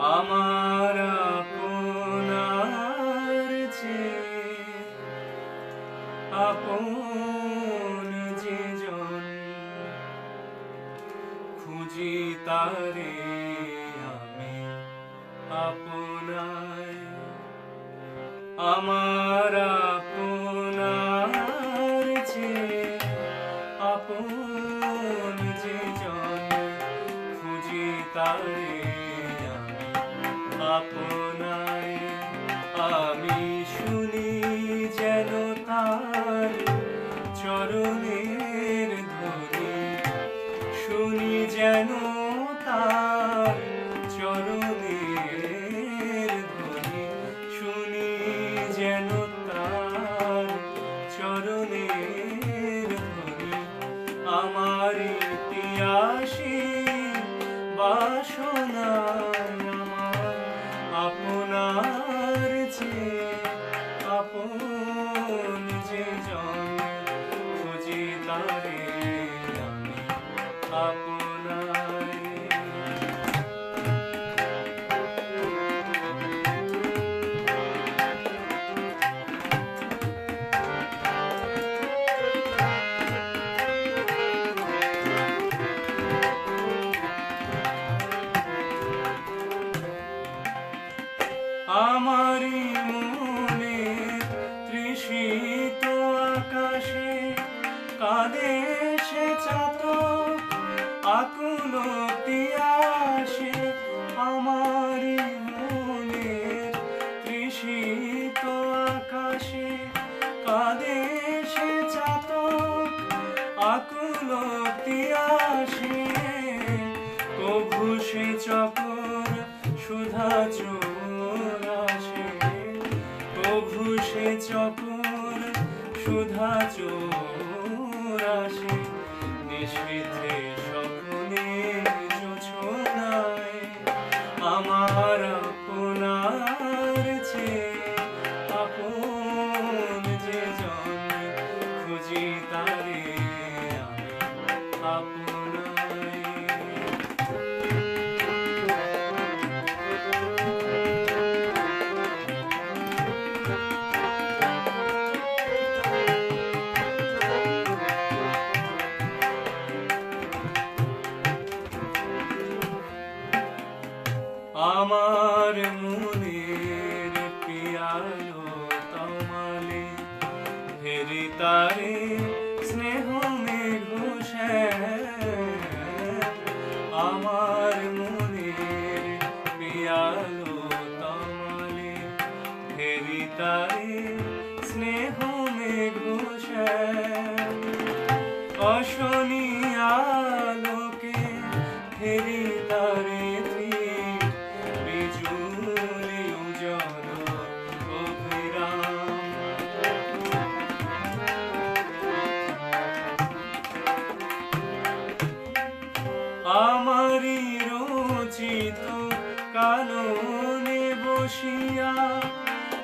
আমার আপনার চেয়ে আপন যে জন, খুঁজি তারে আমি আপনায়। আমার আপনার চেয়ে আপন যে জন, খুঁজি তারে আমি আপনায়। আমি শুনি যেন তার চরণের ধ্বনি, শুনি যেন তার চরণের ধ্বনি, শুনি যেন তার চরণের ধ্বনি। আমার ইতিহাসে বাসনায় আমার আপনার চেয়ে আপন যে জন, খুঁজি তারে আমি আপনায়। আমারি মনে তৃষিত আকাশে কাঁদে সে চাতক আকুল তিয়াসে। আমারি মনে তৃষিত আকাশে কাঁদে সে চাতক আকুল তিয়াসে। কভু সে চকর সুধা চোরাসে, কভু সে চকর সুধা চোরাসে। নিশীথে স্বপ্নে জোছনায় আমার আপনার চেয়ে আপন যে জন, খুঁজি তারে আমি আপনায়। আমার মনের পিয়ালো তমালে ফেরি তারে স্নেহ মেঘ শ্যাম। আমার মনের পিয়ালো তমালে ফেরি তারে স্নেহ মেঘ শ্যাম। অশনি আলোকে ফেরি তারে আমারি রচিত কাননে বসিয়া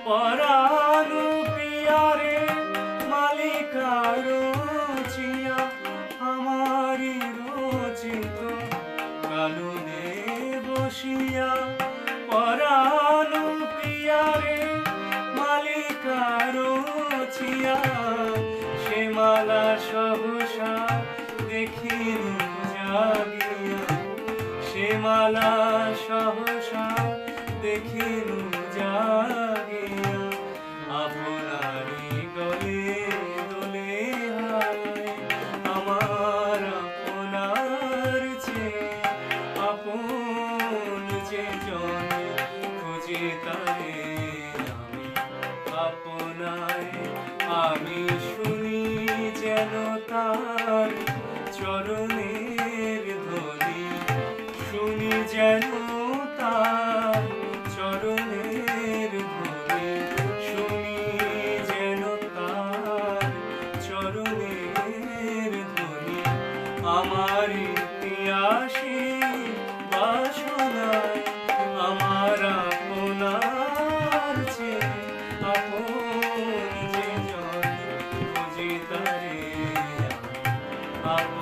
পরাণ পিয়ারে মালিকা রচিয়া। আমারি রচিত কাননে বসিয়া পরাণ পিয়ারে মালিকা রচিয়া। সে মালা সহসা দেখিনু জাগিয়া, সে মালা সহসা দেখিনু জাগিয়া। আপনারি গলে দোলে হায় আমার আপনার চেয়ে আপন যে জন, খুঁজি তারে আমি আপনায়। আমি শুনি যেন তার চরণের ধ্বনি, শুনি যেন তার চরণের ধ্বনি, শুনি যেন তার চরণের ধ্বনি। আমার ইতিহাসে বাসনায় আমার আপনার চেয়ে আপন যে জন, খুঁজি তারে আমি